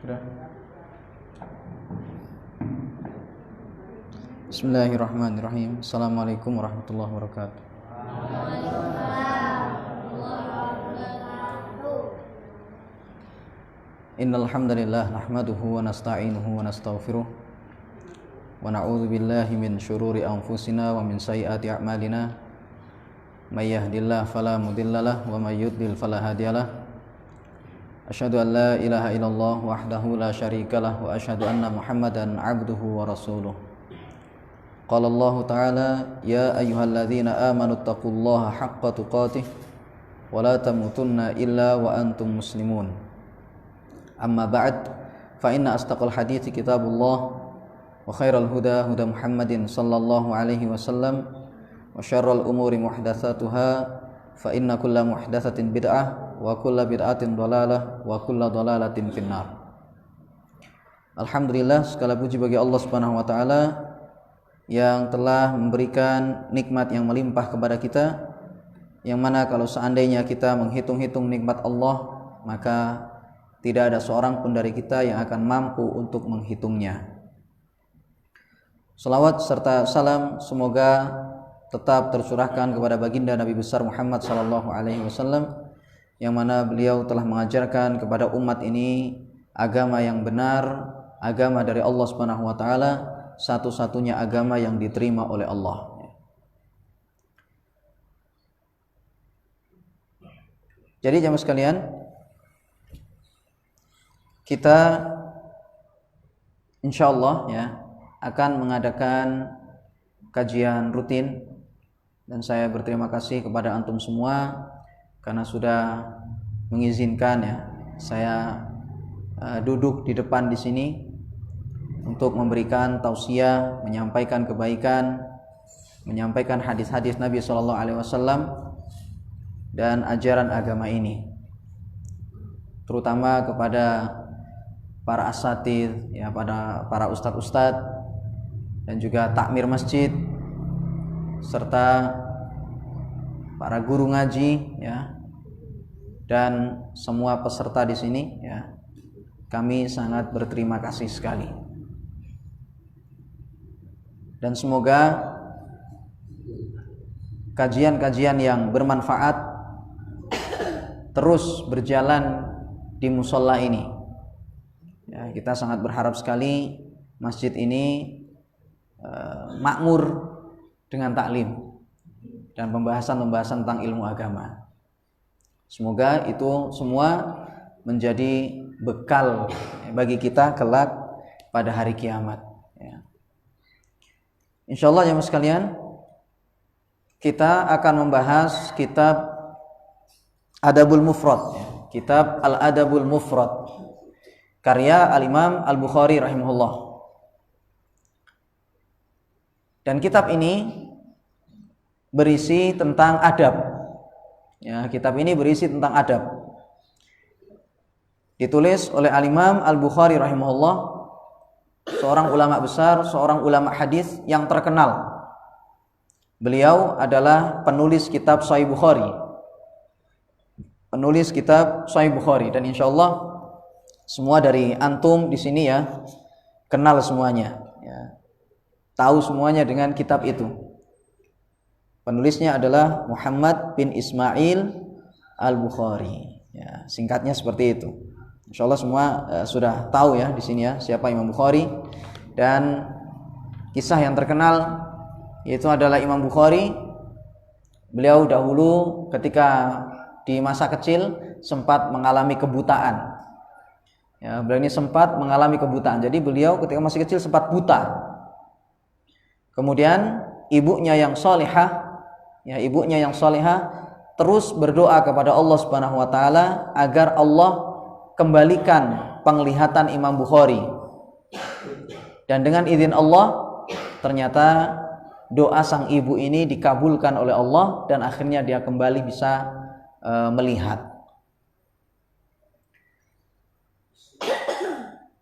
Sudah. Bismillahirrahmanirrahim. Assalamualaikum warahmatullahi wabarakatuh. Innal hamdalillah nahmaduhu wa nasta'inuhu wa nastaghfiruh wa na'udzu billahi min syururi anfusina wa min sayyiati a'malina. May yahdihillahu fala mudhillalah wa may yudlil fala hadiyalah. Asyhadu an la ilaha illallah wahdahu la syarikalah wa asyhadu anna Muhammadan 'abduhu wa rasuluh. Qala Allah Ta'ala, ya ayyuhalladzina amanu taqullaha haqqa tuqatih wa la tamutunna illa wa antum muslimun. Amma ba'd, fa inna astaqal hadithi kitabullah wa khairal huda huda Muhammadin sallallahu alaihi wasallam wa syarral umuri muhdatsatuha fa inna kulla muhdatsatin bid'ah wa kulla bid'atin dhalalah wa kulla dhalalatin finnar. Alhamdulillah, segala puji bagi Allah Subhanahu wa taala yang telah memberikan nikmat yang melimpah kepada kita, yang mana kalau seandainya kita menghitung-hitung nikmat Allah, maka tidak ada seorang pun dari kita yang akan mampu untuk menghitungnya. Salawat serta salam semoga tetap tercurahkan kepada baginda Nabi besar Muhammad sallallahu alaihi wasallam, yang mana beliau telah mengajarkan kepada umat ini agama yang benar, agama dari Allah Subhanahu wa taala, satu-satunya agama yang diterima oleh Allah. Jadi jamaah sekalian, kita insyaallah ya akan mengadakan kajian rutin, dan saya berterima kasih kepada antum semua karena sudah mengizinkan ya saya duduk di depan di sini untuk memberikan tausiah, menyampaikan kebaikan, menyampaikan hadis-hadis Nabi sallallahu alaihi wasallam dan ajaran agama ini, terutama kepada para asatidz ya, pada para ustadz-ustadz dan juga takmir masjid serta para guru ngaji ya, dan semua peserta di sini ya. Kami sangat berterima kasih sekali. Dan semoga kajian-kajian yang bermanfaat terus berjalan di musola ini. Ya, kita sangat berharap sekali masjid ini makmur dengan taklim dan pembahasan-pembahasan tentang ilmu agama. Semoga itu semua menjadi bekal bagi kita kelak pada hari kiamat. Insyaallah jemaah sekalian, kita akan membahas kitab Adabul Mufrad, kitab Al-Adabul Mufrad, karya Al-Imam Al-Bukhari rahimahullah. Dan kitab ini berisi tentang adab. Ya, kitab ini berisi tentang adab. Ditulis oleh Al-Imam Al-Bukhari rahimahullah, seorang ulama besar, seorang ulama hadis yang terkenal. Beliau adalah penulis kitab Sahih Bukhari. Penulis kitab Sahih Bukhari, dan insyaallah semua dari antum di sini ya kenal semuanya ya. Tahu semuanya dengan kitab itu. Penulisnya adalah Muhammad bin Ismail Al-Bukhari. Ya, singkatnya seperti itu. Insyaallah semua sudah tahu ya di sini ya siapa Imam Bukhari, dan kisah yang terkenal yaitu adalah Imam Bukhari. Beliau dahulu ketika di masa kecil sempat mengalami kebutaan. Ya, beliau ini sempat mengalami kebutaan. Jadi beliau ketika masih kecil sempat buta. Kemudian ibunya yang salihah terus berdoa kepada Allah Subhanahu wa taala agar Allah kembalikan penglihatan Imam Bukhari. Dan dengan izin Allah, ternyata doa sang ibu ini dikabulkan oleh Allah dan akhirnya dia kembali bisa melihat.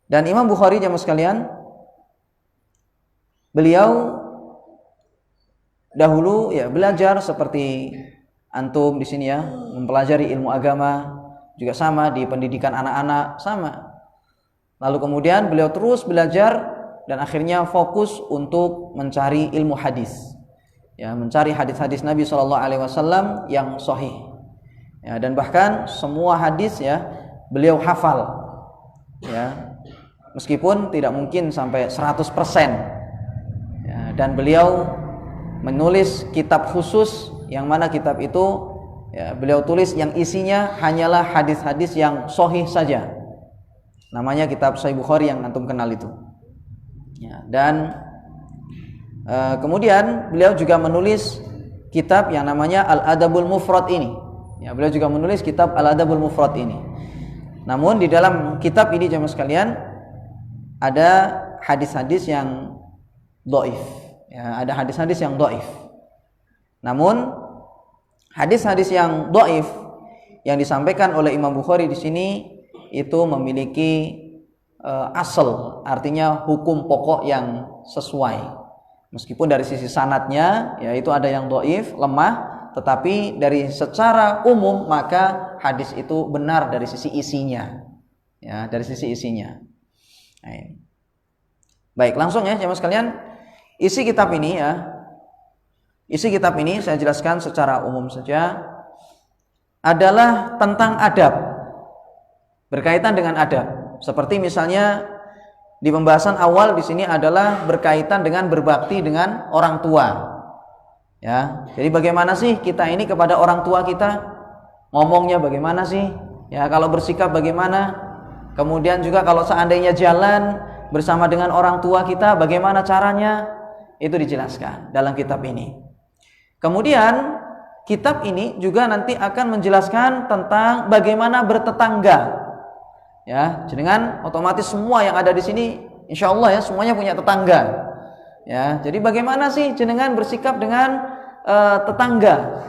Dan Imam Bukhari jamaah sekalian, beliau dahulu ya belajar seperti antum di sini ya, mempelajari ilmu agama juga sama, di pendidikan anak-anak sama. Lalu kemudian beliau terus belajar dan akhirnya fokus untuk mencari ilmu hadis. Ya, mencari hadis-hadis Nabi SAW yang sahih. Ya, dan bahkan semua hadis ya beliau hafal. Ya, meskipun tidak mungkin sampai 100%. Ya, dan beliau menulis kitab khusus yang mana kitab itu ya, beliau tulis yang isinya hanyalah hadis-hadis yang sahih saja. Namanya kitab Sahih Bukhari yang antum kenal itu. Ya, dan kemudian beliau juga menulis kitab yang namanya Al-Adabul Mufrad ini. Ya, beliau juga menulis kitab Al-Adabul Mufrad ini. Namun di dalam kitab ini jemaah sekalian ada hadis-hadis yang dhaif. Ya, ada hadis-hadis yang dhaif. Namun hadis-hadis yang dhaif yang disampaikan oleh Imam Bukhari di sini itu memiliki asal, artinya hukum pokok yang sesuai. Meskipun dari sisi sanadnya ya itu ada yang dhaif, lemah, tetapi dari secara umum maka hadis itu benar dari sisi isinya. Ya, dari sisi isinya. Nah, ini. Baik, langsung ya jemaah sekalian. Isi kitab ini ya, isi kitab ini saya jelaskan secara umum saja adalah tentang adab, berkaitan dengan adab. Seperti misalnya di pembahasan awal di sini adalah berkaitan dengan berbakti dengan orang tua. Ya, jadi bagaimana sih kita ini kepada orang tua kita, ngomongnya bagaimana sih? Ya, kalau bersikap bagaimana? Kemudian juga kalau seandainya jalan bersama dengan orang tua kita, bagaimana caranya? Itu dijelaskan dalam kitab ini. Kemudian kitab ini juga nanti akan menjelaskan tentang bagaimana bertetangga. Ya, dengan otomatis semua yang ada di sini, insya Allah ya semuanya punya tetangga. Ya, jadi bagaimana sih jenengan bersikap dengan tetangga?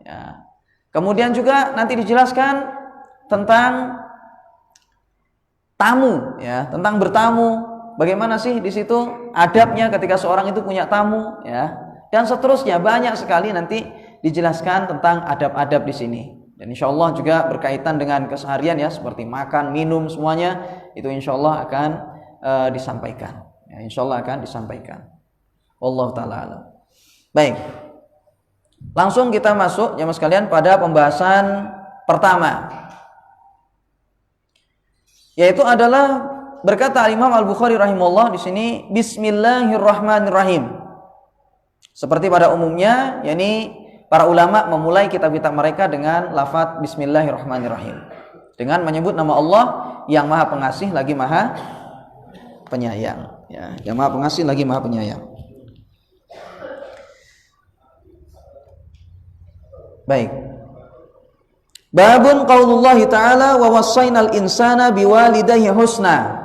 Ya. Kemudian juga nanti dijelaskan tentang tamu, ya, tentang bertamu. Bagaimana sih di situ adabnya ketika seorang itu punya tamu, ya, dan seterusnya banyak sekali nanti dijelaskan tentang adab-adab di sini. Dan insya Allah juga berkaitan dengan keseharian ya, seperti makan, minum semuanya itu insya Allah akan disampaikan. Ya, insya Allah akan disampaikan. Wallahu ta'ala alam. Baik, langsung kita masuk jemaah sekalian pada pembahasan pertama, yaitu adalah berkata Imam Al-Bukhari rahimahullah di sini Bismillahirrahmanirrahim. Seperti pada umumnya, yakni para ulama memulai kitab-kitab mereka dengan lafaz Bismillahirrahmanirrahim, dengan menyebut nama Allah yang Maha Pengasih lagi Maha Penyayang. Ya, yang Maha Pengasih lagi Maha Penyayang. Baik. Babun qaulullahi ta'ala wa wassaynal insana biwalidayhi husna.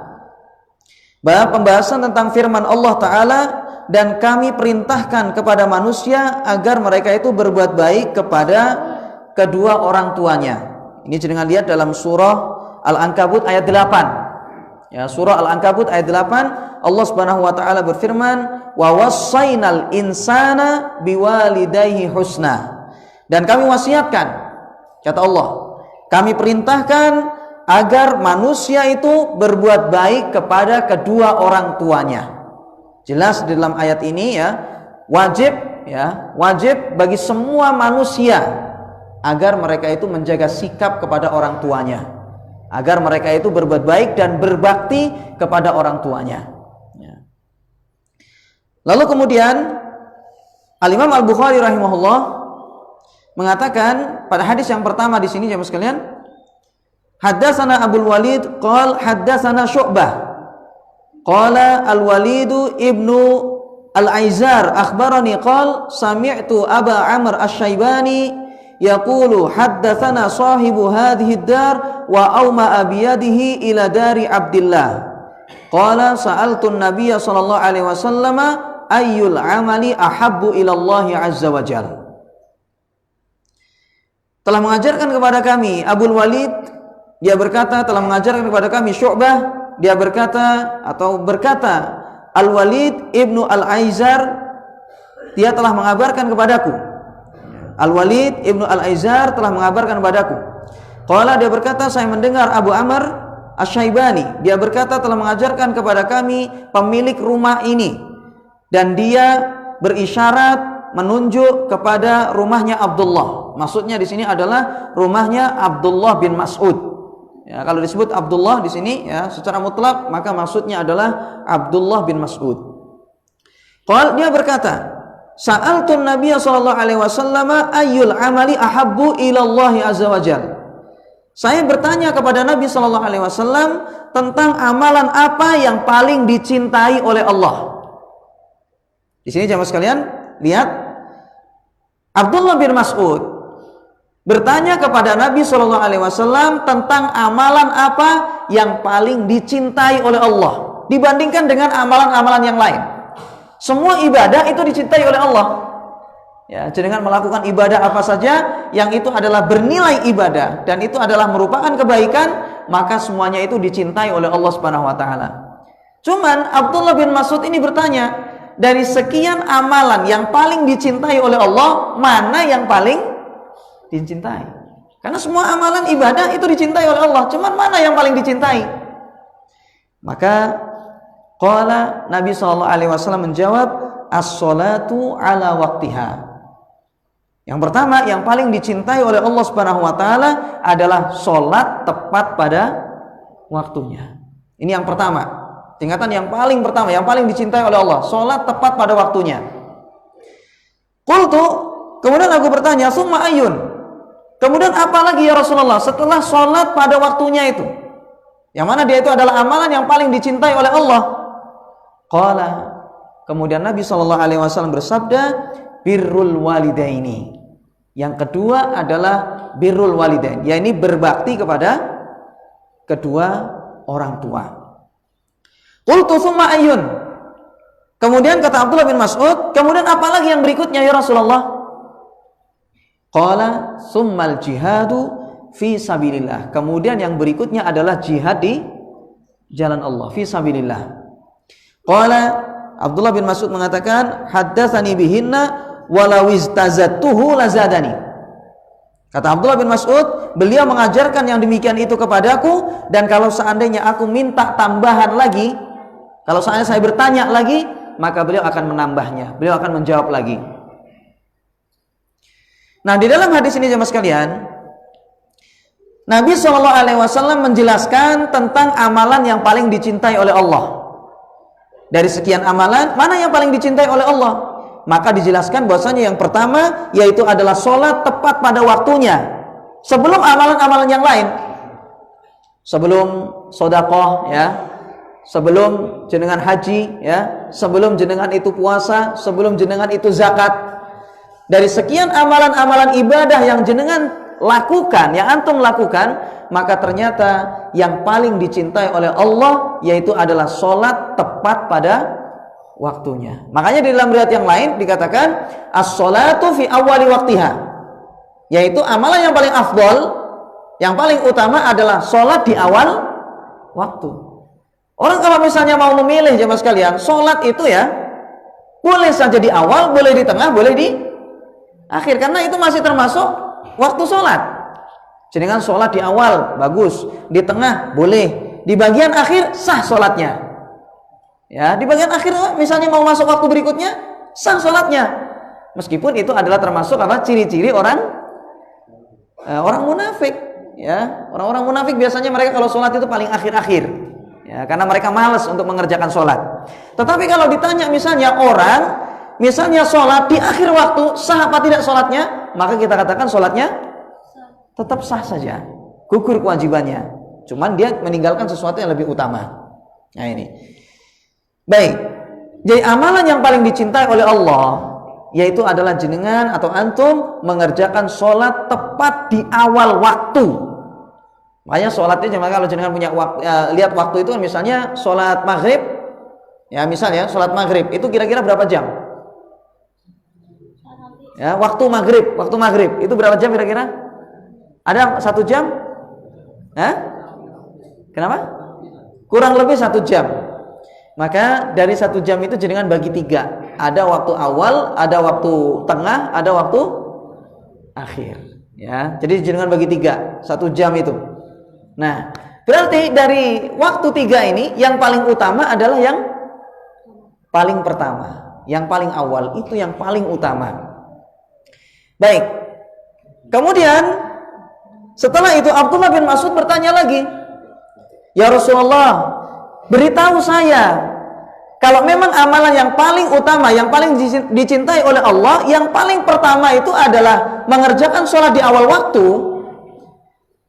Bab pembahasan tentang firman Allah Ta'ala, dan kami perintahkan kepada manusia agar mereka itu berbuat baik kepada kedua orang tuanya. Ini jangan lihat dalam surah Al-Ankabut ayat 8. Ya, surah Al-Ankabut ayat 8, Allah Subhanahu wa taala berfirman, "Wa wassaynal insana biwalidayhi husna." Dan kami wasiatkan, kata Allah, kami perintahkan agar manusia itu berbuat baik kepada kedua orang tuanya. Jelas di dalam ayat ini ya, wajib bagi semua manusia agar mereka itu menjaga sikap kepada orang tuanya, agar mereka itu berbuat baik dan berbakti kepada orang tuanya. Ya. Lalu kemudian Al-Imam Al-Bukhari rahimahullah mengatakan pada hadis yang pertama di sini jemaah sekalian, haddatsana Abdul Walid qala haddatsana Syu'bah qala Al-Walid ibnu Al-Aizar akhbarani qala sami'tu Aba Amr Asy-Syaibani yaqulu haddatsana sahibu hadhihi ad-dar wa awma biyadihi ila dari Abdillah qala sa'altu an-nabiy sallallahu alaihi wasallam ayyul amali ahabbu ila Allah azza wa jalla. Telah mengajarkan kepada kami Abul Walid, dia berkata telah mengajarkan kepada kami Syu'bah, dia berkata atau berkata Al-Walid ibnu Al-Aizar, dia telah mengabarkan kepadaku. Al-Walid ibnu Al-Aizar telah mengabarkan kepadaku. Qala, dia berkata saya mendengar Abu Amr Asy-Syaibani, dia berkata telah mengajarkan kepada kami pemilik rumah ini, dan dia berisyarat menunjuk kepada rumahnya Abdullah. Maksudnya di sini adalah rumahnya Abdullah bin Mas'ud. Ya, kalau disebut Abdullah di sini ya secara mutlak, maka maksudnya adalah Abdullah bin Mas'ud. Dia berkata, Sa'altun Nabiy sallallahu alaihi wasallam ayyul amali ahabbu ila Allah azza wajalla. Saya bertanya kepada Nabi sallallahu alaihi wasallam tentang amalan apa yang paling dicintai oleh Allah. Di sini jamaah sekalian, lihat Abdullah bin Mas'ud bertanya kepada Nabi sallallahu alaihi wasallam tentang amalan apa yang paling dicintai oleh Allah dibandingkan dengan amalan-amalan yang lain. Semua ibadah itu dicintai oleh Allah. Ya, dengan melakukan ibadah apa saja yang itu adalah bernilai ibadah dan itu adalah merupakan kebaikan, maka semuanya itu dicintai oleh Allah Subhanahu wa taala. Cuman Abdullah bin Mas'ud ini bertanya, dari sekian amalan yang paling dicintai oleh Allah, mana yang paling dicintai? Karena semua amalan ibadah itu dicintai oleh Allah, cuman mana yang paling dicintai? Maka qala Nabi sallallahu alaihi wasallam menjawab, as-salatu ala waqtiha. Yang pertama, yang paling dicintai oleh Allah Subhanahu wa taala adalah salat tepat pada waktunya. Ini yang pertama. Tingkatan yang paling pertama, yang paling dicintai oleh Allah, salat tepat pada waktunya. Qultu, kemudian aku bertanya, summa ayyun? Kemudian apa lagi ya Rasulullah setelah salat pada waktunya itu? Yang mana dia itu adalah amalan yang paling dicintai oleh Allah. Qala, kemudian Nabi sallallahu alaihi wasallam bersabda, birrul walidaini. Yang kedua adalah birrul walidain, yakni berbakti kepada kedua orang tua. Qultu summa ayyun? Kemudian kata Abdullah bin Mas'ud, kemudian apa lagi yang berikutnya ya Rasulullah? Qala summal jihadu fi sabilillah. Kemudian yang berikutnya adalah jihad di jalan Allah, fi sabilillah. Qala Abdullah bin Mas'ud mengatakan, haddatsani bihinna walau istazattuhu lazadani. Kata Abdullah bin Mas'ud, beliau mengajarkan yang demikian itu kepadaku, dan kalau seandainya aku minta tambahan lagi, kalau seandainya saya bertanya lagi, maka beliau akan menambahnya, beliau akan menjawab lagi. Nah, di dalam hadis ini jemaah sekalian, Nabi SAW menjelaskan tentang amalan yang paling dicintai oleh Allah. Dari sekian amalan, mana yang paling dicintai oleh Allah? Maka dijelaskan bahwasanya yang pertama yaitu adalah sholat tepat pada waktunya, sebelum amalan-amalan yang lain, sebelum sedekah ya, sebelum jenengan haji ya, sebelum jenengan itu puasa, sebelum jenengan itu zakat. Dari sekian amalan-amalan ibadah yang jenengan lakukan, yang antum lakukan, maka ternyata yang paling dicintai oleh Allah yaitu adalah sholat tepat pada waktunya. Makanya di dalam riwayat yang lain dikatakan as-sholatu fi awwali waqtiha, yaitu amalan yang paling afdol, yang paling utama adalah sholat di awal waktu. Orang kalau misalnya mau memilih jemaah sekalian, sholat itu ya boleh saja di awal, boleh di tengah, boleh di akhir, karena itu masih termasuk waktu sholat. Jenengan sholat di awal bagus, di tengah boleh, di bagian akhir sah sholatnya. Ya, di bagian akhir misalnya mau masuk waktu berikutnya, sah sholatnya. Meskipun itu adalah termasuk apa? Ciri-ciri orang munafik. Ya, orang-orang munafik biasanya mereka kalau sholat itu paling akhir-akhir. Ya, karena mereka malas untuk mengerjakan sholat. Tetapi kalau ditanya misalnya orang, misalnya sholat di akhir waktu, sah apa tidak sholatnya? Maka kita katakan sholatnya tetap sah saja, gugur kewajibannya. Cuman dia meninggalkan sesuatu yang lebih utama. Nah ini. Baik, jadi amalan yang paling dicintai oleh Allah yaitu adalah jenengan atau antum mengerjakan sholat tepat di awal waktu. Makanya sholatnya kalau jenengan punya waktu, lihat waktu itu kan, misalnya sholat maghrib, ya misalnya sholat maghrib itu kira-kira berapa jam? Ya, waktu maghrib itu berapa jam kira-kira? Ada 1 jam? Hah? Kenapa? Kurang lebih 1 jam. Maka dari 1 jam itu jenengan bagi 3. Ada waktu awal, ada waktu tengah, ada waktu akhir. Ya, jadi jenengan bagi 3, 1 jam itu. Nah, Berarti dari waktu 3 ini yang paling utama adalah yang paling pertama, yang paling awal, itu yang paling utama. Baik. Kemudian setelah itu Abdullah bin Mas'ud bertanya lagi, "Ya Rasulullah, beritahu saya, kalau memang amalan yang paling utama, yang paling dicintai oleh Allah, yang paling pertama itu adalah mengerjakan sholat di awal waktu.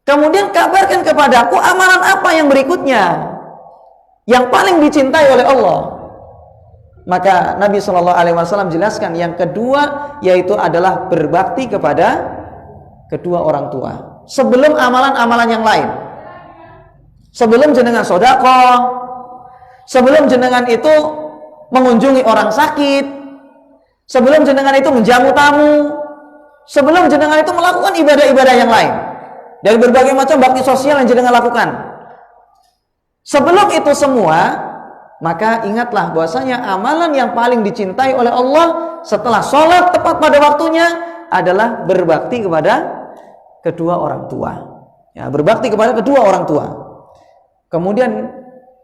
Kemudian kabarkan kepadaku amalan apa yang berikutnya yang paling dicintai oleh Allah." Maka Nabi SAW jelaskan yang kedua yaitu adalah berbakti kepada kedua orang tua sebelum amalan-amalan yang lain. Sebelum jenengan sedekah, sebelum jenengan itu mengunjungi orang sakit, sebelum jenengan itu menjamu tamu, sebelum jenengan itu melakukan ibadah-ibadah yang lain. Dari berbagai macam bakti sosial yang jenengan lakukan. Sebelum itu semua, maka ingatlah bahwasanya amalan yang paling dicintai oleh Allah setelah sholat tepat pada waktunya adalah berbakti kepada kedua orang tua. Ya, berbakti kepada kedua orang tua. Kemudian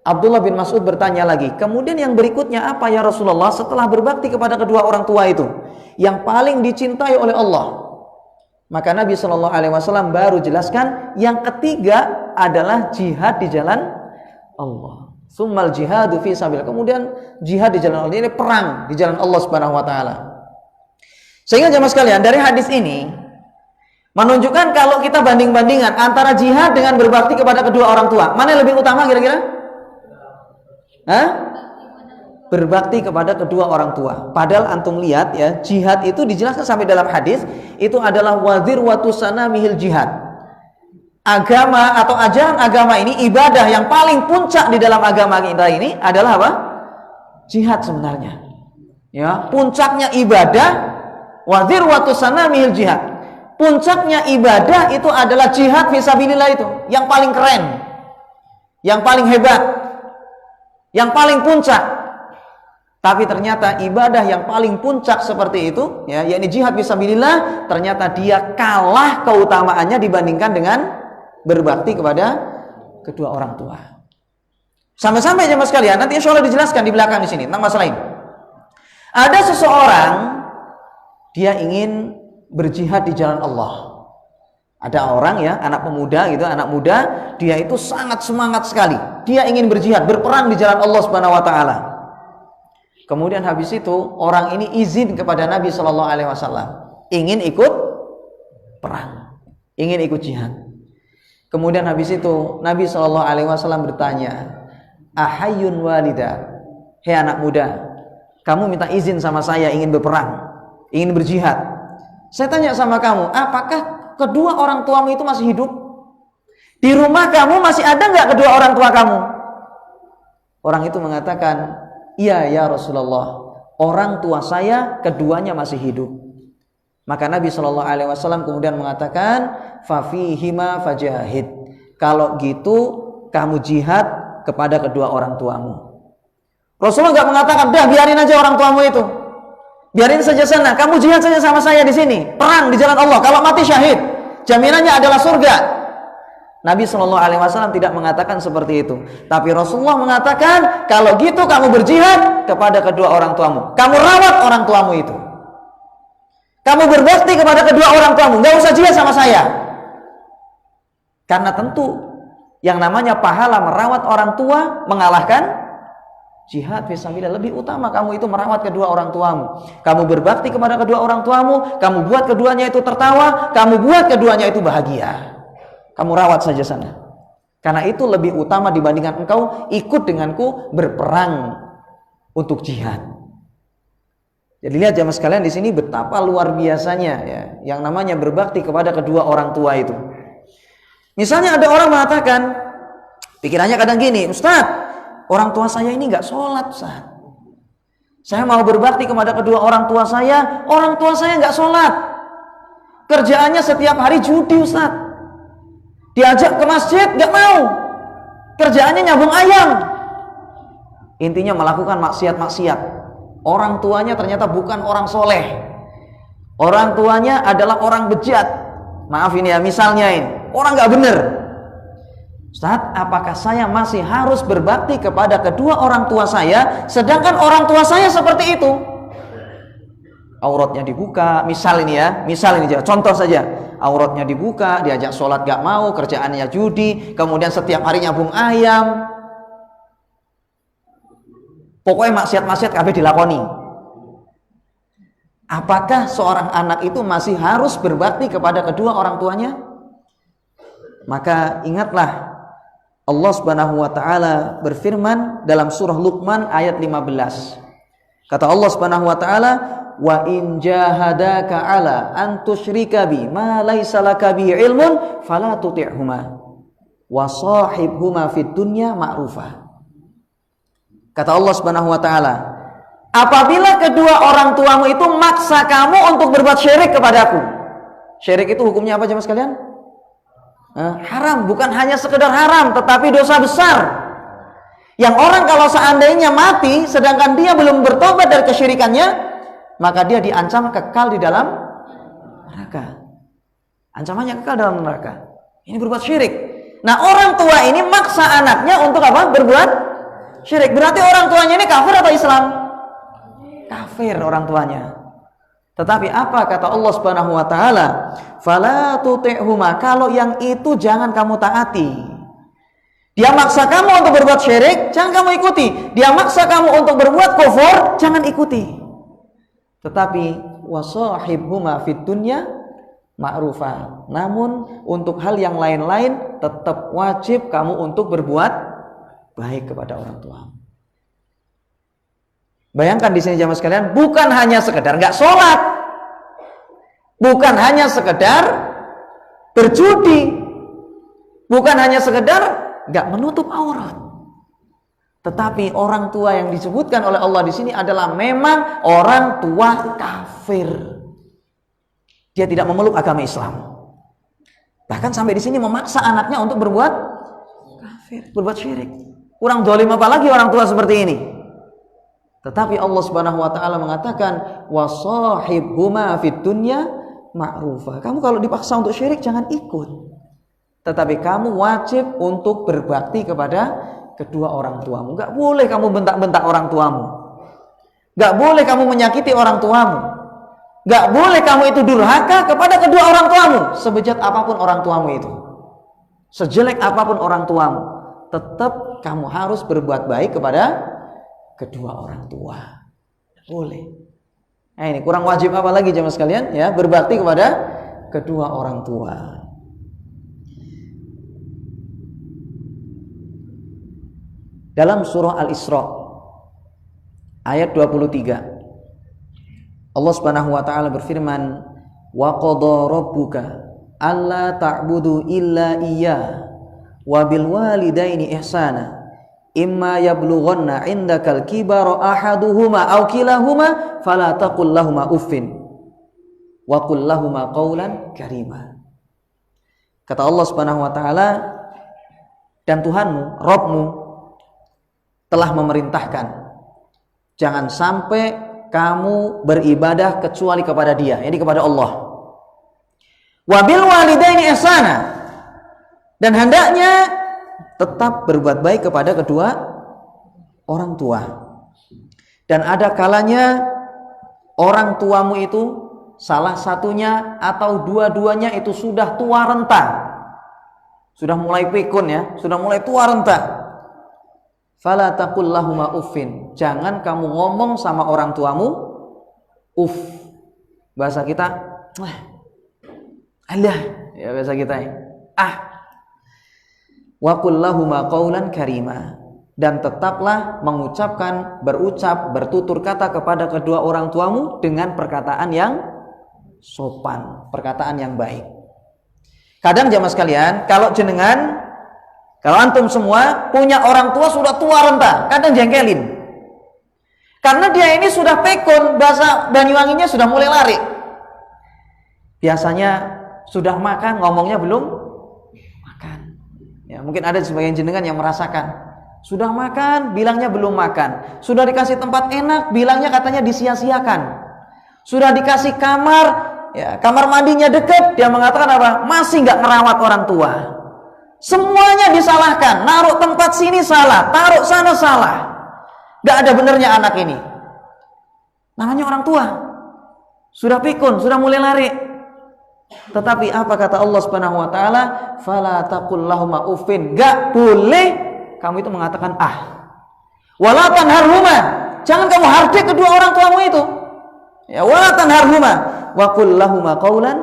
Abdullah bin Mas'ud bertanya lagi, kemudian yang berikutnya apa ya Rasulullah setelah berbakti kepada kedua orang tua itu yang paling dicintai oleh Allah? Maka Nabi SAW baru jelaskan yang ketiga adalah jihad di jalan Allah. Summal jihadu fi sabil. Kemudian jihad di jalan Allah, ini perang di jalan Allah Subhanahu wa taala. Sehingga jemaah sekalian, dari hadis ini menunjukkan kalau kita banding-bandingan antara jihad dengan berbakti kepada kedua orang tua, mana yang lebih utama kira-kira? Berbakti kepada kedua orang tua. Padahal antum lihat ya, jihad itu dijelaskan sampai dalam hadis itu adalah wazir watusana mihil jihad. Agama atau ajaran agama ini, ibadah yang paling puncak di dalam agama kita ini adalah apa? Jihad sebenarnya. Ya, puncaknya ibadah wazir watusana mihil jihad. Puncaknya ibadah itu adalah jihad fisabilillah itu, yang paling keren, yang paling hebat, yang paling puncak. Tapi ternyata ibadah yang paling puncak seperti itu, ya, yakni jihad fisabilillah, ternyata dia kalah keutamaannya dibandingkan dengan berbakti kepada kedua orang tua. Sampai-sampai jemaah sekalian, nanti insya Allah dijelaskan di belakang di sini tentang masalah ini. Ada seseorang dia ingin berjihad di jalan Allah. Ada orang ya, anak pemuda gitu, anak muda, dia itu sangat semangat sekali. Dia ingin berjihad, berperang di jalan Allah Subhanahu wa taala. Kemudian habis itu orang ini izin kepada Nabi SAW, ingin ikut perang, ingin ikut jihad. Kemudian habis itu Nabi SAW bertanya, "Ahayyun walida?" Hei anak muda, kamu minta izin sama saya ingin berperang, ingin berjihad. Saya tanya sama kamu, apakah kedua orang tuamu itu masih hidup? Di rumah kamu masih ada nggak kedua orang tua kamu? Orang itu mengatakan, "Iya ya Rasulullah, orang tua saya keduanya masih hidup." Maka Nabi SAW kemudian mengatakan, "Fafihima fajahid." Kalau gitu kamu jihad kepada kedua orang tuamu. Rasulullah nggak mengatakan, "Dah biarin aja orang tuamu itu, biarin saja sana, kamu jihad saja sama saya di sini, perang di jalan Allah. Kalau mati syahid, jaminannya adalah surga." Nabi SAW tidak mengatakan seperti itu. Tapi Rasulullah mengatakan, kalau gitu kamu berjihad kepada kedua orang tuamu. Kamu rawat orang tuamu itu. Kamu berbakti kepada kedua orang tuamu. Gak usah jihad sama saya. Karena tentu yang namanya pahala merawat orang tua mengalahkan jihad fisabilillah. Lebih utama kamu itu merawat kedua orang tuamu. Kamu berbakti kepada kedua orang tuamu. Kamu buat keduanya itu tertawa. Kamu buat keduanya itu bahagia. Kamu rawat saja sana. Karena itu lebih utama dibandingkan engkau ikut denganku berperang untuk jihad. Jadi lihat jamaah sekalian di sini betapa luar biasanya ya, yang namanya berbakti kepada kedua orang tua itu. Misalnya ada orang mengatakan, pikirannya kadang gini, "Ustaz, orang tua saya ini nggak sholat, Ustaz. Saya mau berbakti kepada kedua orang tua saya nggak sholat. Kerjaannya setiap hari judi, Ustaz. Diajak ke masjid gak mau, kerjaannya nyambung ayam." Intinya melakukan maksiat-maksiat. Orang tuanya ternyata bukan orang soleh, orang tuanya adalah orang bejat. Maaf ini ya, misalnya ini orang gak bener. Ustaz, apakah saya masih harus berbakti kepada kedua orang tua saya, sedangkan orang tua saya seperti itu? Auratnya dibuka, misal ini contoh saja, auratnya dibuka, diajak sholat gak mau, kerjaannya judi, kemudian setiap hari nyabung ayam, pokoknya maksiat-maksiat kabeh dilakoni. Apakah seorang anak itu masih harus berbakti kepada kedua orang tuanya? Maka ingatlah, Allah Subhanahu wa taala berfirman dalam surah Luqman ayat 15. Kata Allah Subhanahu wa taala, "Wa in jahadaka 'ala an tusyrika bi ma laysa laka bi ilmun fala tuti'huma wa shahibhuma fid dunya ma'rufa." Kata Allah Subhanahu wa taala, apabila kedua orang tuamu itu maksa kamu untuk berbuat syirik kepadaku. Syirik itu hukumnya apa jemaah sekalian? Haram, bukan hanya sekedar haram, tetapi dosa besar. Yang orang kalau seandainya mati, sedangkan dia belum bertobat dari kesyirikannya, maka dia diancam kekal di dalam neraka. Ancamannya kekal dalam neraka. Ini berbuat syirik. Nah, orang tua ini maksa anaknya untuk apa? Berbuat syirik. Berarti orang tuanya ini kafir atau Islam? Kafir orang tuanya. Tetapi apa kata Allah Subhanahu wa taala? Fala tuti'huma, kalau yang itu jangan kamu taati. Dia maksa kamu untuk berbuat syirik, jangan kamu ikuti. Dia maksa kamu untuk berbuat kufur, jangan ikuti. Tetapi wasahibhuma fid dunya ma'rufa. Namun untuk hal yang lain-lain tetap wajib kamu untuk berbuat baik kepada orang tua. Bayangkan di sini jamaah sekalian, bukan hanya sekedar nggak sholat, bukan hanya sekedar berjudi, bukan hanya sekedar nggak menutup aurat, tetapi orang tua yang disebutkan oleh Allah di sini adalah memang orang tua kafir. Dia tidak memeluk agama Islam. Bahkan sampai di sini memaksa anaknya untuk berbuat kafir, berbuat syirik. Kurang zalim apa lagi orang tua seperti ini? Tetapi Allah Subhanahu wa taala mengatakan wasahibhuma fid dunya ma'rufa. Kamu kalau dipaksa untuk syirik jangan ikut. Tetapi kamu wajib untuk berbakti kepada kedua orang tuamu. Enggak boleh kamu bentak-bentak orang tuamu. Enggak boleh kamu menyakiti orang tuamu. Enggak boleh kamu itu durhaka kepada kedua orang tuamu, sebejat apapun orang tuamu itu. Sejelek apapun orang tuamu, tetap kamu harus berbuat baik kepada kedua orang tua. Boleh. Nah, ini kurang wajib apa lagi jemaah sekalian ya, berbakti kepada kedua orang tua. Dalam surah Al-Isra ayat 23 Allah Subhanahu wa taala berfirman, "Wa qadha rabbuka alla ta'budu illa iyyah wa bil walidaini ihsana." Imma yablughanna 'indakal kibara ahaduhuma aw kilahuma fala taqul lahumā uffin wa qul lahumā qawlan karīmā. Kata Allah Subhanahu wa taala, dan Tuhanmu, Rabbmu telah memerintahkan jangan sampai kamu beribadah kecuali kepada Dia, yakni kepada Allah. Wa bil walidaini ihsana, dan hendaknya tetap berbuat baik kepada kedua orang tua. Dan ada kalanya orang tuamu itu salah satunya atau dua-duanya itu sudah tua renta, sudah mulai pikun ya, sudah mulai tua renta. Fala taqul lahumā uffin, jangan kamu ngomong sama orang tuamu uff. Bahasa kita alah ya, bahasa kita ya. Wa qul lahumā qawlan karīmā, dan tetaplah berucap, bertutur kata kepada kedua orang tuamu dengan perkataan yang sopan, perkataan yang baik. Kadang jamaah sekalian, kalau antum semua punya orang tua sudah tua renta, kadang jengkelin. Karena dia ini sudah pekun, bahasa Banyuwanginya sudah mulai lari. Biasanya sudah makan, ngomongnya belum. Ya, mungkin ada sebagian jenengan yang merasakan sudah makan, bilangnya belum makan. Sudah dikasih tempat enak, bilangnya katanya disia-siakan. Sudah dikasih kamar, ya, kamar mandinya dekat, dia mengatakan apa? Masih nggak merawat orang tua. Semuanya disalahkan. Naruh tempat sini salah, taruh sana salah. Gak ada benernya anak ini. Namanya orang tua. Sudah pikun, sudah mulai lari. Tetapi apa kata Allah Subhanahu wa taala? Fala taqul lahuma uffin. Gak boleh kamu itu mengatakan ah. Wala tanharhuma. Jangan kamu hardik kedua orang tuamu itu. Ya, wala tanharhuma wa qul lahuma qaulan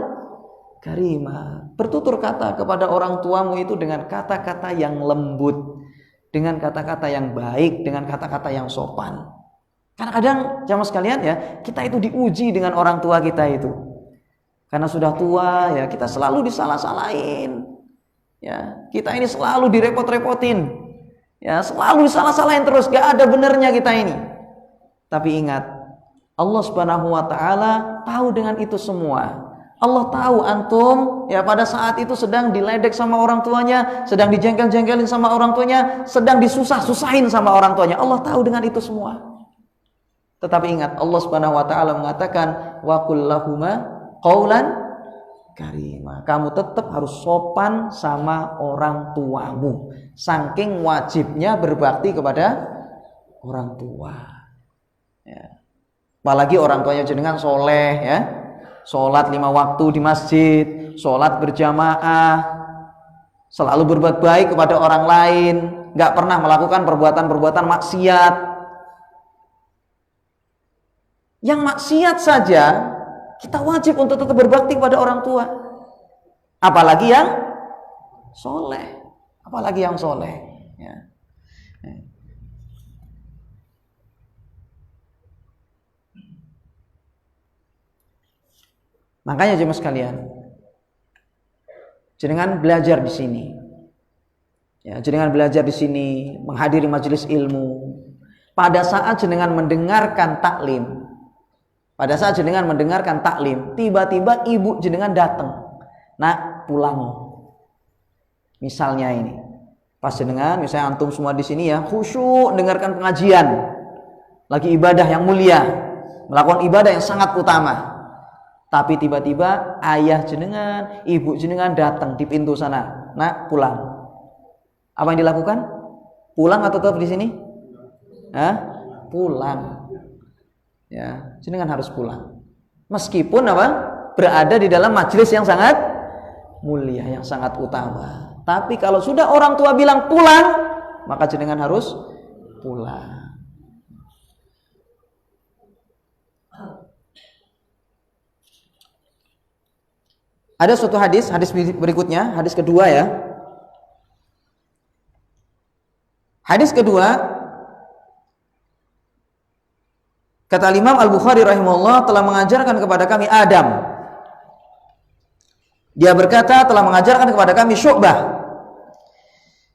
karima. Bertutur kata kepada orang tuamu itu dengan kata-kata yang lembut, dengan kata-kata yang baik, dengan kata-kata yang sopan. Karena kadang jamaah sekalian ya, kita itu diuji dengan orang tua kita itu. Karena sudah tua ya, kita selalu disalah-salahin. Ya, kita ini selalu direpot-repotin. Ya, selalu disalah-salahin terus, gak ada benernya kita ini. Tapi ingat, Allah Subhanahu wa taala tahu dengan itu semua. Allah tahu antum ya pada saat itu sedang diledek sama orang tuanya, sedang dijengkel-jengkelin sama orang tuanya, sedang disusah-susahin sama orang tuanya. Allah tahu dengan itu semua. Tetapi ingat, Allah Subhanahu wa taala mengatakan wa qul lahuma qaulan karima. Kamu tetap harus sopan sama orang tuamu. Saking wajibnya berbakti kepada orang tua. Ya. Apalagi orang tuanya jenengan soleh ya. Sholat 5 waktu di masjid, sholat berjamaah, selalu berbuat baik kepada orang lain, gak pernah melakukan perbuatan-perbuatan maksiat. Yang maksiat saja kita wajib untuk tetap berbakti kepada orang tua. Apalagi yang soleh, apalagi yang soleh. Ya. Makanya jemaah sekalian, jenengan belajar di sini. Ya, jenengan belajar di sini, menghadiri majelis ilmu. Pada saat jenengan mendengarkan taklim, tiba-tiba ibu jenengan datang. Nak, pulang. Misalnya ini, pas jenengan, misalnya antum semua di sini ya, khusyuk dengarkan pengajian, lagi ibadah yang mulia, melakukan ibadah yang sangat utama. Tapi tiba-tiba ayah jenengan, ibu jenengan datang di pintu sana. Nak, pulang. Apa yang dilakukan? Pulang atau tetap di sini? Hah? Pulang. Ya, jenengan harus pulang. Meskipun apa? Berada di dalam majelis yang sangat mulia, yang sangat utama. Tapi kalau sudah orang tua bilang pulang, maka jenengan harus pulang. Ada suatu hadis berikutnya, hadis kedua ya. Hadis kedua, kata Imam Al-Bukhari rahimahullah telah mengajarkan kepada kami Adam. Dia berkata telah mengajarkan kepada kami Syu'bah.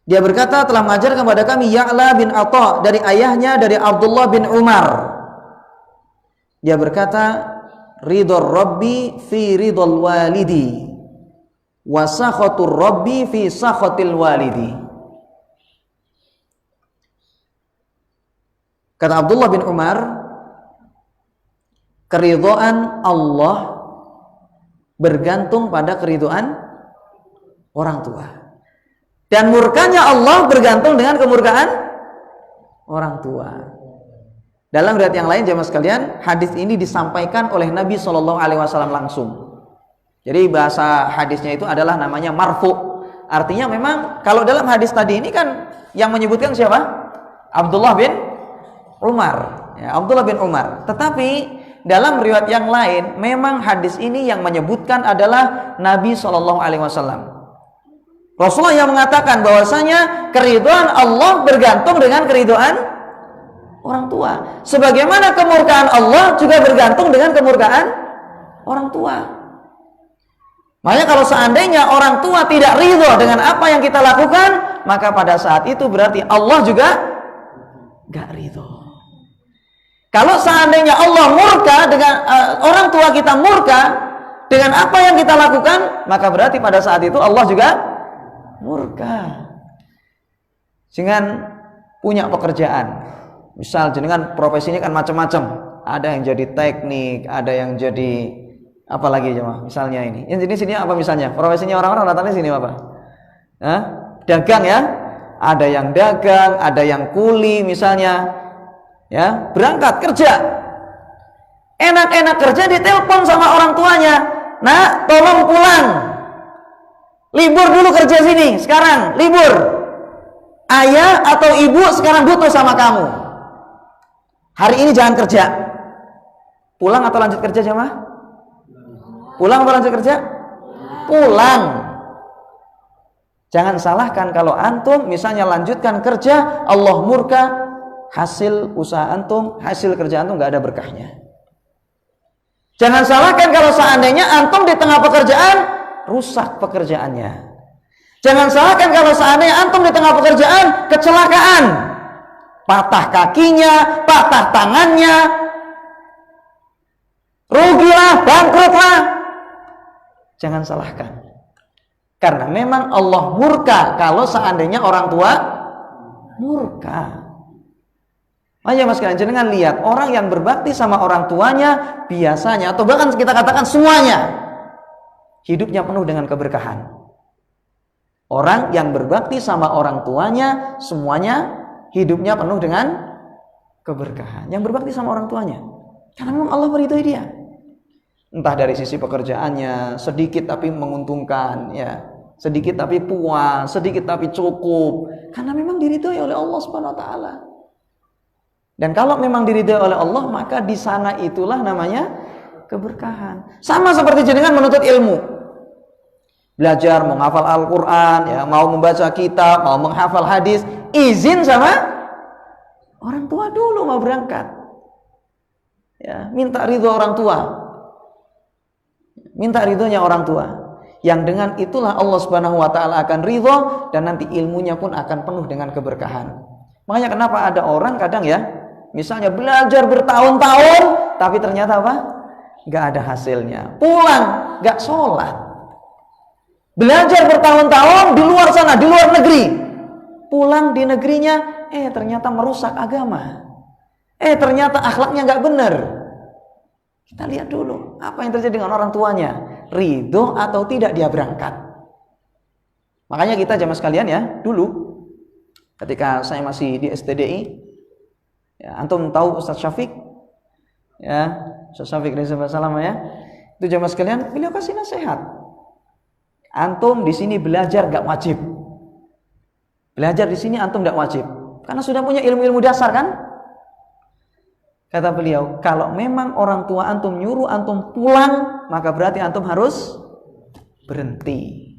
Dia berkata telah mengajarkan kepada kami Ya'la bin Atha dari ayahnya dari Abdullah bin Umar. Dia berkata ridho Rabbi fi ridhol walidi wa sakhatur Rabbi fi sakhatil walidi. Kata Abdullah bin Umar, keridhaan Allah bergantung pada keridhaan orang tua, dan murkanya Allah bergantung dengan kemurkaan orang tua. Dalam riwayat yang lain jemaah sekalian, hadis ini disampaikan oleh Nabi SAW langsung. Jadi bahasa hadisnya itu adalah namanya marfu. Artinya memang kalau dalam hadis tadi ini kan yang menyebutkan siapa? Abdullah bin Umar. Ya, Abdullah bin Umar. Tetapi dalam riwayat yang lain memang hadis ini yang menyebutkan adalah Nabi SAW. Rasulullah yang mengatakan bahwasanya keridhaan Allah bergantung dengan keridhaan orang tua. Sebagaimana kemurkaan Allah juga bergantung dengan kemurkaan orang tua. Makanya kalau seandainya orang tua tidak ridho dengan apa yang kita lakukan, maka pada saat itu berarti Allah juga gak ridho. Kalau seandainya Allah murka dengan orang tua kita murka dengan apa yang kita lakukan, maka berarti pada saat itu Allah juga murka. Dengan punya pekerjaan. Misal jenengan profesinya kan macam-macam. Ada yang jadi teknik, ada yang jadi apa lagi jemaah? Misalnya ini. Yang jenis sini apa misalnya? Profesinya orang-orang datangnya sini apa? Hah? dagang ya, ada yang dagang, ada yang kuli misalnya, ya berangkat kerja, enak-enak kerja, ditelepon sama orang tuanya, nak tolong pulang, libur dulu kerja sini, sekarang libur, ayah atau ibu sekarang butuh sama kamu, hari ini jangan kerja. Pulang atau lanjut kerja jemaah? Pulang atau lanjut kerja? Pulang. Jangan salahkan kalau antum misalnya lanjutkan kerja, Allah murka, hasil usaha antum, hasil kerja antum nggak ada berkahnya. Jangan salahkan kalau seandainya antum di tengah pekerjaan rusak pekerjaannya. Jangan salahkan kalau seandainya antum di tengah pekerjaan kecelakaan, patah kakinya, patah tangannya, rugilah, bangkrutlah. Jangan salahkan. Karena memang Allah murka kalau seandainya orang tua murka. Makanya mas kalian jangan lihat orang yang berbakti sama orang tuanya biasanya, atau bahkan kita katakan semuanya, hidupnya penuh dengan keberkahan. Orang yang berbakti sama orang tuanya semuanya hidupnya penuh dengan keberkahan. Yang berbakti sama orang tuanya, karena memang Allah meridhai dia. Entah dari sisi pekerjaannya sedikit tapi menguntungkan, ya, sedikit tapi puas, sedikit tapi cukup, karena memang diridhai oleh Allah Subhanahu wa taala. Dan kalau memang diridhai oleh Allah, maka di sana itulah namanya keberkahan. Sama seperti jenengan menuntut ilmu. Belajar, mau menghafal Al-Qur'an, ya, mau membaca kitab, mau menghafal hadis, izin sama orang tua dulu mau berangkat. Ya, minta ridho orang tua. Minta ridhonya orang tua, yang dengan itulah Allah Subhanahu wa taala akan ridho, dan nanti ilmunya pun akan penuh dengan keberkahan. Makanya kenapa ada orang kadang ya, misalnya belajar bertahun-tahun tapi ternyata apa? Gak ada hasilnya. Pulang gak sholat. Belajar bertahun-tahun di luar sana, di luar negeri, pulang di negerinya ternyata merusak agama, ternyata akhlaknya gak benar. Kita lihat dulu apa yang terjadi dengan orang tuanya, ridho atau tidak dia berangkat. Makanya kita jamaah sekalian ya, dulu ketika saya masih di STDI, ya, antum tahu Ustaz Syafiq, ya, Ustaz Syafiq Reza Salama ya, itu jamaah sekalian, beliau kasih nasihat, antum di sini belajar gak wajib, belajar di sini antum gak wajib, karena sudah punya ilmu-ilmu dasar kan. Kata beliau, kalau memang orang tua antum nyuruh antum pulang, maka berarti antum harus berhenti.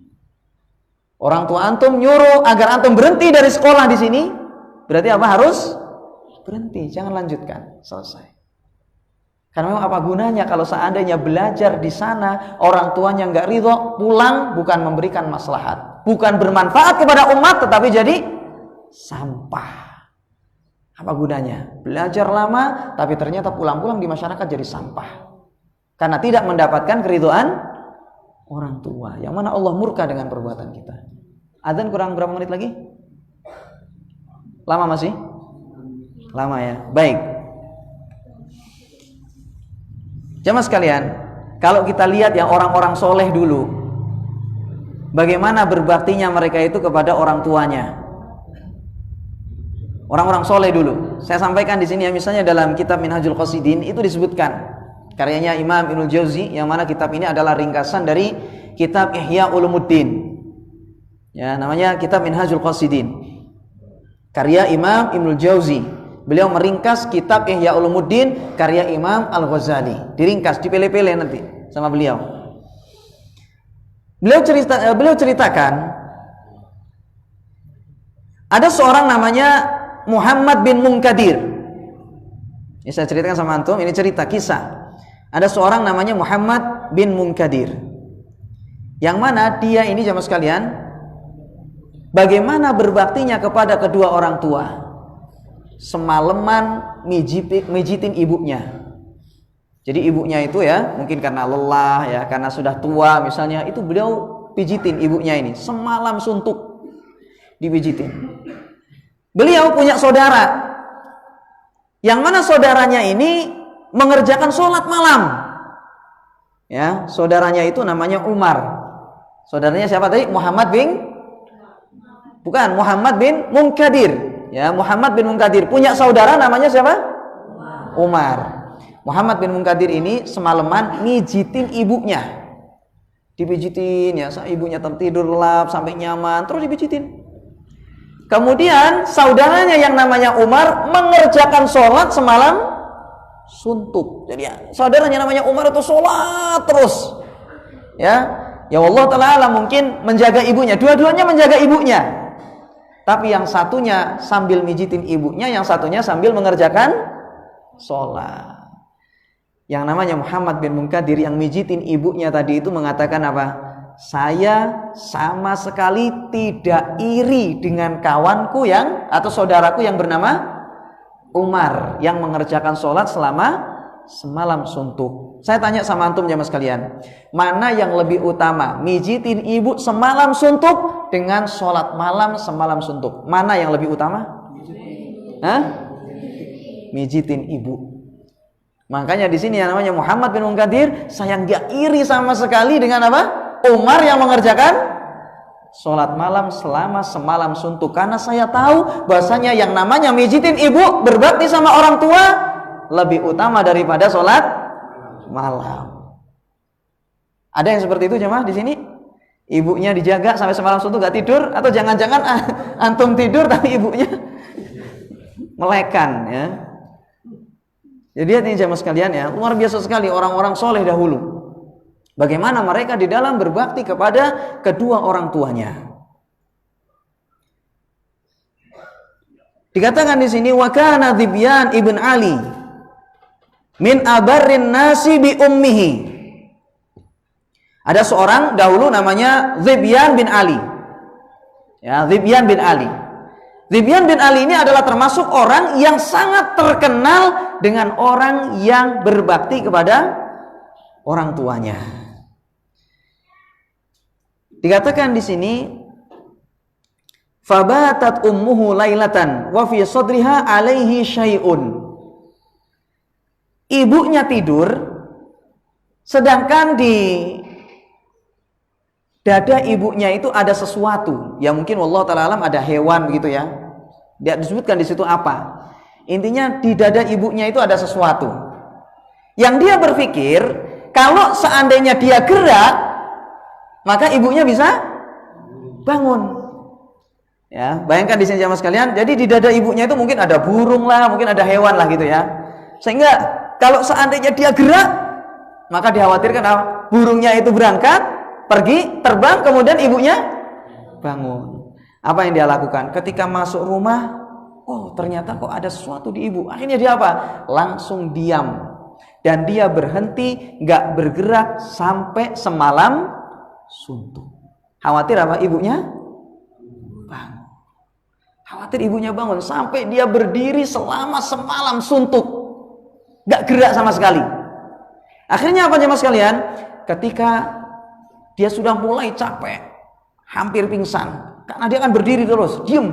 Orang tua antum nyuruh agar antum berhenti dari sekolah di sini, berarti apa? Harus berhenti, jangan lanjutkan, selesai. Karena memang apa gunanya kalau seandainya belajar di sana, orang tuanya nggak ridho, pulang bukan memberikan maslahat, bukan bermanfaat kepada umat, tetapi jadi sampah. Apa gunanya? Belajar lama, tapi ternyata pulang-pulang di masyarakat jadi sampah. Karena tidak mendapatkan keridhaan orang tua. Yang mana Allah murka dengan perbuatan kita. Adzan kurang berapa menit lagi? Lama masih? Lama ya? Baik. Jamaah sekalian, kalau kita lihat yang orang-orang soleh dulu, bagaimana berbaktinya mereka itu kepada orang tuanya. Orang-orang soleh dulu, saya sampaikan di sini ya, misalnya dalam kitab Minhajul Qasidin itu disebutkan karyanya Imam Ibnul Jauzi, yang mana kitab ini adalah ringkasan dari kitab Ihya Ulumuddin. Ya, namanya kitab Minhajul Qasidin. Karya Imam Ibnul Jauzi. Beliau meringkas kitab Ihya Ulumuddin karya Imam Al-Ghazali. Diringkas, dipele-pele nanti sama beliau. Beliau ceritakan ada seorang namanya Muhammad bin Munkadir. Ini saya ceritakan sama antum, ini cerita kisah. Ada seorang namanya Muhammad bin Munkadir, yang mana dia ini jamaah sekalian, bagaimana berbaktinya kepada kedua orang tua. Semalaman mijitin ibunya. Jadi ibunya itu ya, mungkin karena lelah ya, karena sudah tua misalnya, itu beliau pijitin ibunya ini. Semalam suntuk dipijitin. Beliau punya saudara, yang mana saudaranya ini mengerjakan sholat malam. Ya, saudaranya itu namanya Umar. Saudaranya siapa tadi? Muhammad bin Bukan, Muhammad bin Munkadir. Ya, Muhammad bin Munkadir punya saudara namanya siapa? Umar. Muhammad bin Munkadir ini semalaman mijitin ibunya. Dipijitin ya, ibunya tertidur lelap sampai nyaman, terus dipijitin. Kemudian saudaranya yang namanya Umar mengerjakan sholat semalam suntuk. Jadi ya, saudaranya namanya Umar itu sholat terus. Ya Allah Ta'ala mungkin menjaga ibunya. Dua-duanya menjaga ibunya. Tapi yang satunya sambil mijitin ibunya, yang satunya sambil mengerjakan sholat. Yang namanya Muhammad bin Munkadir yang mijitin ibunya tadi itu mengatakan apa? Saya sama sekali tidak iri dengan kawanku atau saudaraku yang bernama Umar yang mengerjakan sholat selama semalam suntuk. Saya tanya sama antum jamaah sekalian, mana yang lebih utama, mijitin ibu semalam suntuk dengan sholat malam semalam suntuk? Mana yang lebih utama? Mijitin ibu. Makanya di sini yang namanya Muhammad bin Munkadir, saya nggak iri sama sekali dengan apa? Umar yang mengerjakan sholat malam selama semalam suntuk, karena saya tahu bahasanya yang namanya mijitin ibu, berbakti sama orang tua lebih utama daripada sholat malam. Ada yang seperti itu jemaah di sini? Ibunya dijaga sampai semalam suntuk gak tidur, atau jangan-jangan antum tidur tapi ibunya melekan ya. Jadi lihat ini jemaah sekalian ya, luar biasa sekali orang-orang soleh dahulu. Bagaimana mereka di dalam berbakti kepada kedua orang tuanya. Dikatakan di sini wa kana Dhibyan ibn Ali min abarrin nasi bi ummihi. Ada seorang dahulu namanya Dhibyan bin Ali. Ya, Dhibyan bin Ali. Dhibyan bin Ali ini adalah termasuk orang yang sangat terkenal dengan orang yang berbakti kepada orang tuanya. Dikatakan di sini fabatat ummuhu lailatan wa fi sadriha alaihi syai'un. Ibunya tidur sedangkan di dada ibunya itu ada sesuatu. Ya mungkin wallahu ta'ala alam ada hewan begitu ya. Dia disebutkan di situ apa. Intinya di dada ibunya itu ada sesuatu. Yang dia berpikir kalau seandainya dia gerak maka ibunya bisa bangun. Ya, bayangkan di sini jamaah sekalian. Jadi di dada ibunya itu mungkin ada burung lah, mungkin ada hewan lah gitu ya. Sehingga kalau seandainya dia gerak, maka dikhawatirkan burungnya itu berangkat, pergi, terbang, kemudian ibunya bangun. Apa yang dia lakukan? Ketika masuk rumah, oh ternyata kok ada sesuatu di ibu. Akhirnya dia apa? Langsung diam. Dan dia berhenti, nggak bergerak sampai semalam suntuk. Khawatir apa? Ibunya bangun. Khawatir ibunya bangun sampai dia berdiri selama semalam suntuk, gak gerak sama sekali. Akhirnya apa jemaah sekalian? Ketika dia sudah mulai capek, hampir pingsan, karena dia akan berdiri terus, diem.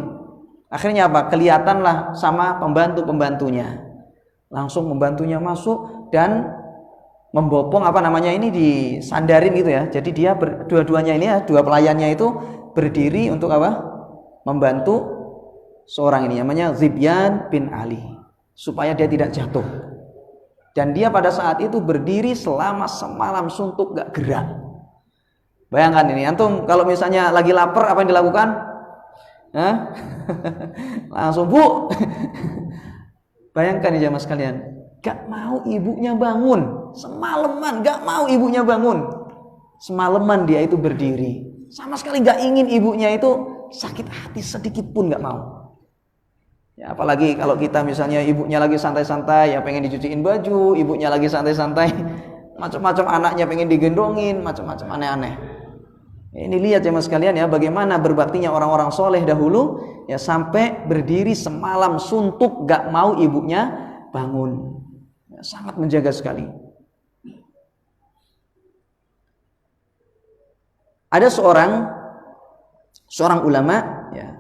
Akhirnya apa? Kelihatanlah sama pembantu-pembantunya. Langsung pembantunya masuk dan membopong ini disandarin gitu ya. Jadi dia dua-duanya ini ya, dua pelayannya itu berdiri untuk apa? Membantu seorang ini namanya Dhibyan bin Ali supaya dia tidak jatuh. Dan dia pada saat itu berdiri selama semalam suntuk gak gerak. Bayangkan ini, antum kalau misalnya lagi lapar apa yang dilakukan? Langsung bu. Bayangkan nih jamaah sekalian, gak mau ibunya bangun semalaman, gak mau ibunya bangun semalaman, dia itu berdiri sama sekali gak ingin ibunya itu sakit hati sedikit pun gak mau. Ya apalagi kalau kita misalnya ibunya lagi santai-santai ya pengen dicuciin baju, ibunya lagi santai-santai macam-macam, anaknya pengen digendongin, macam-macam aneh-aneh. Ini lihat jemaah sekalian ya, bagaimana berbaktinya orang-orang soleh dahulu ya, sampai berdiri semalam suntuk gak mau ibunya bangun ya, sangat menjaga sekali. Ada seorang ulama ya,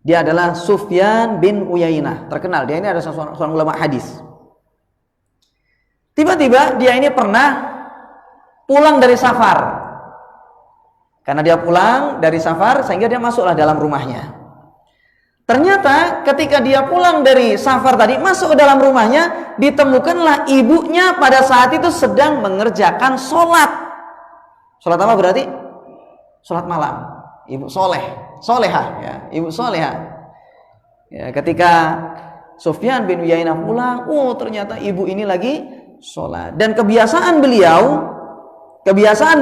dia adalah Sufyan bin Uyainah, terkenal. Dia ini adalah seorang ulama hadis. Tiba-tiba dia ini pernah pulang dari safar. Karena dia pulang dari safar sehingga dia masuklah dalam rumahnya. Ternyata ketika dia pulang dari safar tadi, masuk ke dalam rumahnya, ditemukanlah ibunya pada saat itu sedang mengerjakan sholat. Sholat apa berarti? Sholat malam. Ibu soleha, ya, ibu soleha. Ya, ketika Sufyan bin Uyainah pulang, ternyata ibu ini lagi sholat. Dan kebiasaan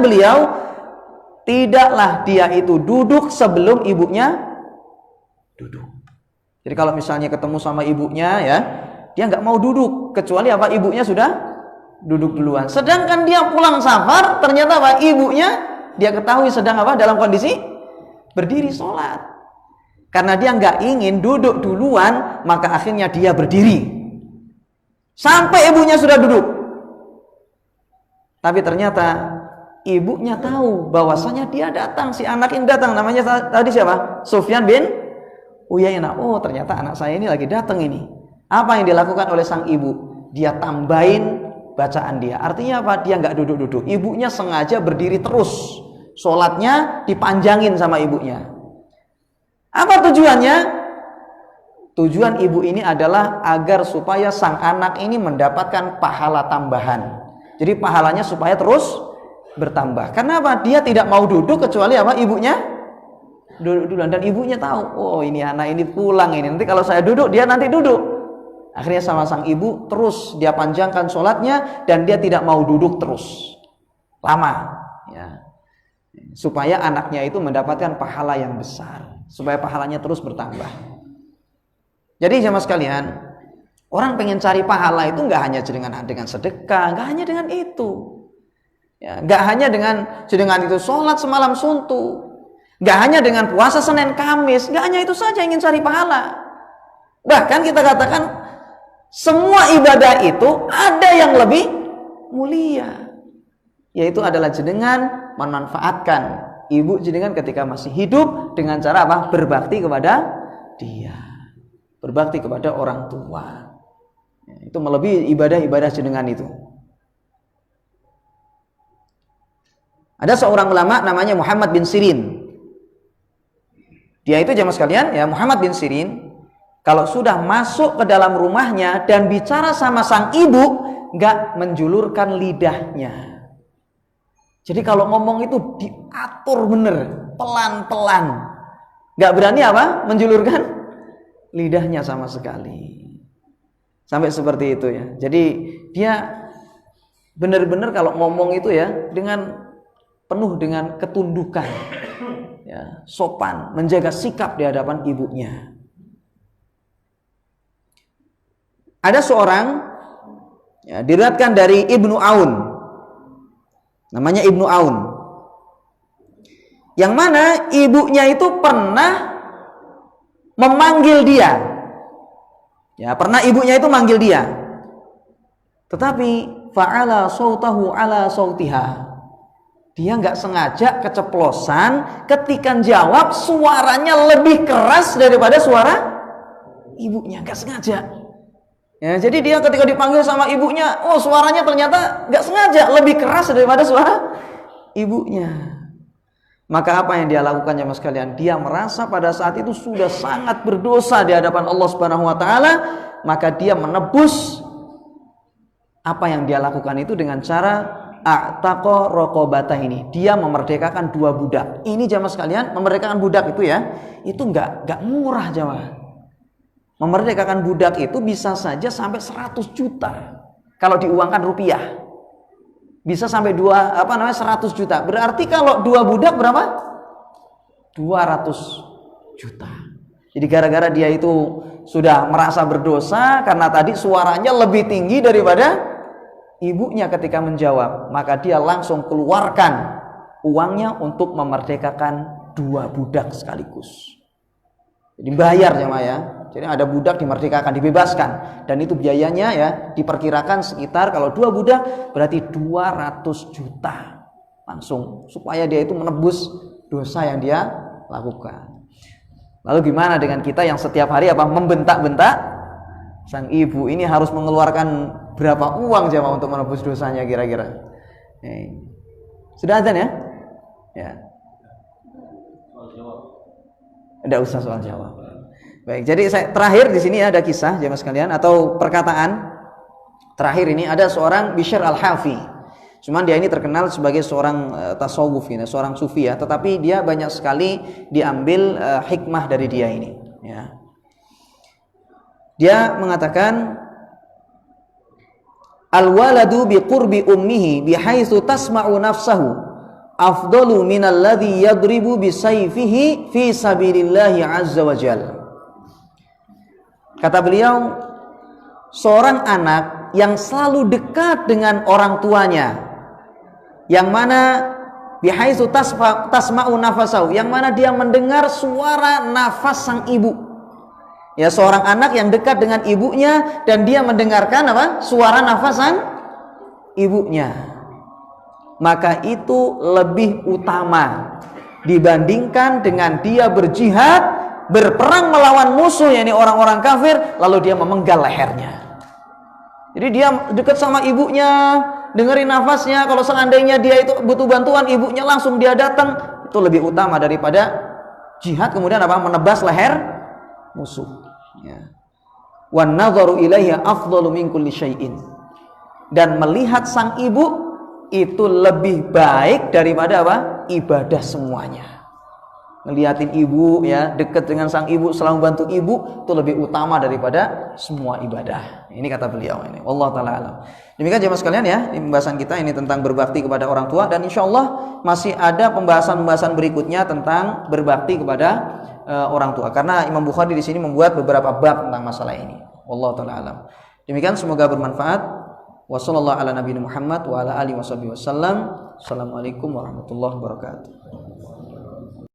beliau tidaklah dia itu duduk sebelum ibunya duduk. Jadi kalau misalnya ketemu sama ibunya, ya, dia nggak mau duduk kecuali apa, ibunya sudah duduk duluan. Sedangkan dia pulang safar, ternyata apa, ibunya dia ketahui sedang apa, dalam kondisi berdiri sholat. Karena dia nggak ingin duduk duluan, maka akhirnya dia berdiri sampai ibunya sudah duduk. Tapi ternyata ibunya tahu bahwasanya dia datang, si anak ini datang, namanya tadi siapa? Sufyan bin Uyainah. Ternyata anak saya ini lagi datang ini. Apa yang dilakukan oleh sang ibu? Dia tambahin bacaan dia. Artinya apa? Dia nggak duduk-duduk. Ibunya sengaja berdiri terus. Sholatnya dipanjangin sama ibunya. Apa tujuannya? Tujuan ibu ini adalah agar supaya sang anak ini mendapatkan pahala tambahan. Jadi pahalanya supaya terus bertambah. Karena apa? Dia tidak mau duduk kecuali apa? Ibunya duduk duluan. Dan ibunya tahu, ini anak ini pulang ini, nanti kalau saya duduk, dia nanti duduk. Akhirnya sama sang ibu terus dia panjangkan sholatnya, dan dia tidak mau duduk terus lama, ya, supaya anaknya itu mendapatkan pahala yang besar, supaya pahalanya terus bertambah. Jadi jemaah sekalian, orang pengen cari pahala itu nggak hanya dengan sedekah, nggak hanya dengan itu, ya, nggak hanya dengan itu sholat semalam suntuk, nggak hanya dengan puasa Senin Kamis, nggak hanya itu saja ingin cari pahala. Bahkan kita katakan semua ibadah itu ada yang lebih mulia, yaitu adalah jenengan memanfaatkan ibu jenengan ketika masih hidup dengan cara apa? Berbakti kepada dia, berbakti kepada orang tua. Itu melebihi ibadah-ibadah jenengan itu. Ada seorang ulama namanya Muhammad bin Sirin. Dia itu jemaah sekalian, ya, Muhammad bin Sirin kalau sudah masuk ke dalam rumahnya dan bicara sama sang ibu, nggak menjulurkan lidahnya. Jadi kalau ngomong itu diatur bener, pelan-pelan, nggak berani apa? Menjulurkan lidahnya sama sekali. Sampai seperti itu, ya. Jadi dia benar-benar kalau ngomong itu, ya, dengan penuh dengan ketundukan, ya, sopan, menjaga sikap di hadapan ibunya. Ada seorang, ya, diriwayatkan dari Ibnu Aun, namanya Ibnu Aun, yang mana ibunya itu pernah memanggil dia, ya, pernah ibunya itu manggil dia, tetapi fa'ala sautahu ala sautiha, dia nggak sengaja keceplosan, ketika jawab suaranya lebih keras daripada suara ibunya, nggak sengaja. Ya, jadi dia ketika dipanggil sama ibunya, suaranya ternyata nggak sengaja lebih keras daripada suara ibunya. Maka apa yang dia lakukan jemaah sekalian? Dia merasa pada saat itu sudah sangat berdosa di hadapan Allah Subhanahu wa taala, maka dia menebus apa yang dia lakukan itu dengan cara a'taqa raqabata ini. Dia memerdekakan 2 budak. Ini jemaah sekalian, memerdekakan budak itu, ya, itu enggak murah jemaah. Memerdekakan budak itu bisa saja sampai 100 juta. Kalau diuangkan rupiah, bisa sampai 100 juta. Berarti kalau 2 budak berapa? 200 juta. Jadi gara-gara dia itu sudah merasa berdosa karena tadi suaranya lebih tinggi daripada ibunya ketika menjawab, maka dia langsung keluarkan uangnya untuk memerdekakan 2 budak sekaligus. Jadi bayar jemaah, ya. Jadi ada budak dimerdekakan, dibebaskan, dan itu biayanya, ya, diperkirakan sekitar kalau 2 budak berarti 200 juta langsung, supaya dia itu menebus dosa yang dia lakukan. Lalu gimana dengan kita yang setiap hari membentak-bentak sang ibu? Ini harus mengeluarkan berapa uang jemaah untuk menebus dosanya kira-kira? Sudah adzan, ya? Ya. Tidak usah soal jawab. Baik, jadi terakhir di sini ada kisah jemaah sekalian atau perkataan terakhir ini ada seorang Bishr Al-Hafi. Cuman dia ini terkenal sebagai seorang tasawuf ini, seorang sufi ya, tetapi dia banyak sekali diambil hikmah dari dia ini ya. Dia mengatakan al-waladu biqurbi ummihi bihaitsu tasma'u nafsahu afdalu minalladzi yadribu bisayfihi fi sabilillahi azza wa jalla. Kata beliau, seorang anak yang selalu dekat dengan orang tuanya, yang mana bihaitsu tasma'u nafasahu, yang mana dia mendengar suara nafas sang ibu. Ya, seorang anak yang dekat dengan ibunya dan dia mendengarkan apa? Suara nafas sang ibunya. Maka itu lebih utama dibandingkan dengan dia berjihad, berperang melawan musuh, yakni orang-orang kafir, lalu dia memenggal lehernya. Jadi dia dekat sama ibunya, dengerin nafasnya. Kalau seandainya dia itu butuh bantuan, ibunya langsung dia datang, itu lebih utama daripada jihad kemudian apa? Menebas leher musuh. Ya. Wan nadharu ilaiha afdalu min kulli syai'in. Dan melihat sang ibu itu lebih baik daripada apa? Ibadah semuanya. Ngeliatin ibu ya, dekat dengan sang ibu, selalu bantu ibu, itu lebih utama daripada semua ibadah. Ini kata beliau ini. Wallahu taala alam. Demikian jemaah sekalian ya, di pembahasan kita ini tentang berbakti kepada orang tua, dan insyaallah masih ada pembahasan-pembahasan berikutnya tentang berbakti kepada orang tua. Karena Imam Bukhari di sini membuat beberapa bab tentang masalah ini. Wallahu taala alam. Demikian, semoga bermanfaat. Wassallallahu ala nabiyina Muhammad wa ala alihi wasallam. Assalamualaikum warahmatullahi wabarakatuh.